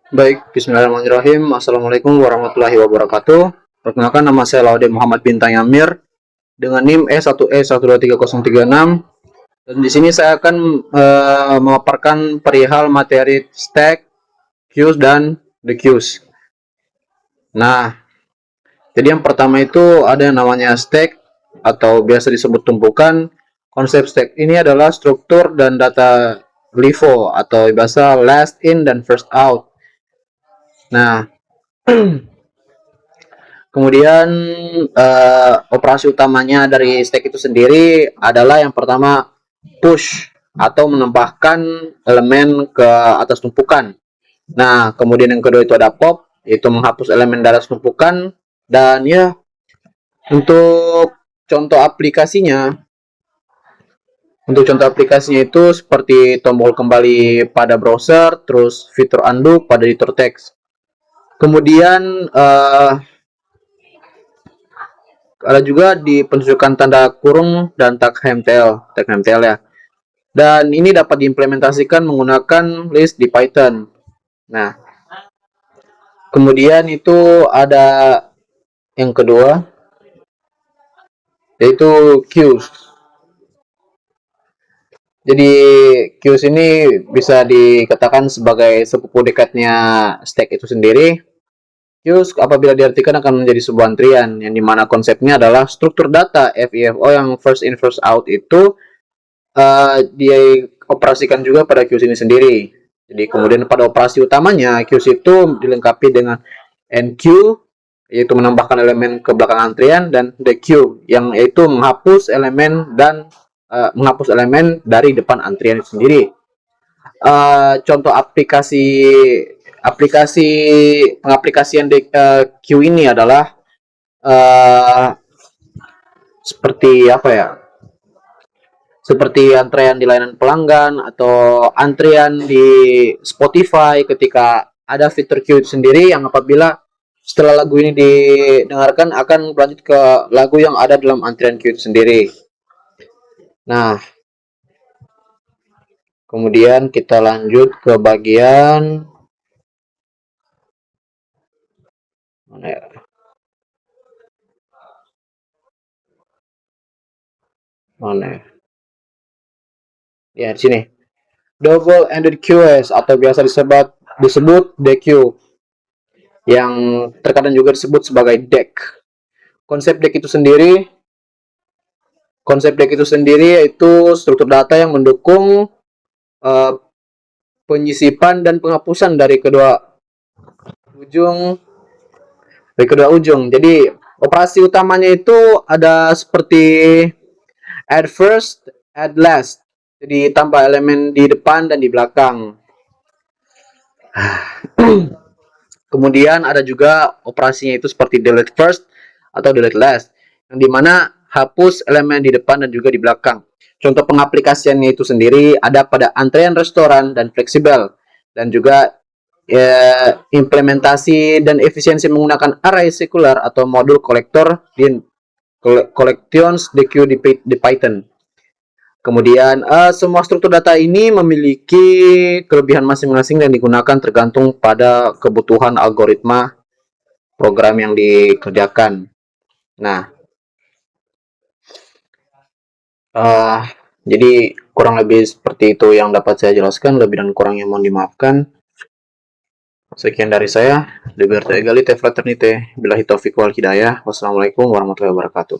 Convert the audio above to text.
Baik, bismillahirrahmanirrahim. Assalamualaikum warahmatullahi wabarakatuh. Perkenalkan, nama saya Laude Muhammad Bintang Yamir dengan NIM E1E123036. Dan di sini saya akan memaparkan perihal materi stack, queues, dan the queues. Nah, jadi yang pertama itu ada yang namanya stack atau biasa disebut tumpukan. Konsep stack ini adalah struktur dan data LIFO atau bahasa last in dan first out. Nah, kemudian operasi utamanya dari stack itu sendiri adalah yang pertama push atau menambahkan elemen ke atas tumpukan. Nah, kemudian yang kedua itu ada pop, yaitu menghapus elemen dari atas tumpukan. Dan ya, untuk contoh aplikasinya, itu seperti tombol kembali pada browser, terus fitur undo pada editor teks. Kemudian ada juga di penunjukan tanda kurung dan tag HTML ya. Dan ini dapat diimplementasikan menggunakan list di Python. Nah, kemudian itu ada yang kedua, yaitu queues. Jadi queues ini bisa dikatakan sebagai sepupu dekatnya stack itu sendiri. Queues apabila diartikan akan menjadi sebuah antrian yang dimana konsepnya adalah struktur data FIFO yang first in first out itu dia operasikan juga pada queues ini sendiri. Jadi kemudian pada operasi utamanya queues itu dilengkapi dengan enqueue, yaitu menambahkan elemen ke belakang antrian, dan dequeue yang yaitu menghapus elemen dari depan antrian itu sendiri. Contoh aplikasi pengaplikasian queue ini adalah seperti apa ya? Seperti antrian di layanan pelanggan atau antrian di Spotify ketika ada fitur queue sendiri yang apabila setelah lagu ini didengarkan akan berlanjut ke lagu yang ada dalam antrian queue sendiri. Nah, kemudian kita lanjut ke bagian mana ya? Mana ya? Ya, di sini. Double ended queues atau biasa disebut DQ yang terkadang juga disebut sebagai deck. Konsep deck itu sendiri yaitu struktur data yang mendukung uh, penyisipan dan penghapusan dari kedua ujung. Jadi operasi utamanya itu ada seperti add first, add last. Jadi tambah elemen di depan dan di belakang. Kemudian ada juga operasinya itu seperti delete first atau delete last, yang dimana hapus elemen di depan dan juga di belakang. Contoh pengaplikasiannya itu sendiri ada pada antrean restoran dan fleksibel, dan juga implementasi dan efisiensi menggunakan array sekular atau modul kolektor di collections DQ di Python. Kemudian semua struktur data ini memiliki kelebihan masing-masing dan digunakan tergantung pada kebutuhan algoritma program yang dikerjakan. Nah, jadi kurang lebih seperti itu yang dapat saya jelaskan. Lebih dan kurangnya mohon dimaafkan. Sekian dari saya. Liberté, Égalité, Fraternité. Billahi taufiq wal hidayah. Wassalamualaikum warahmatullahi wabarakatuh.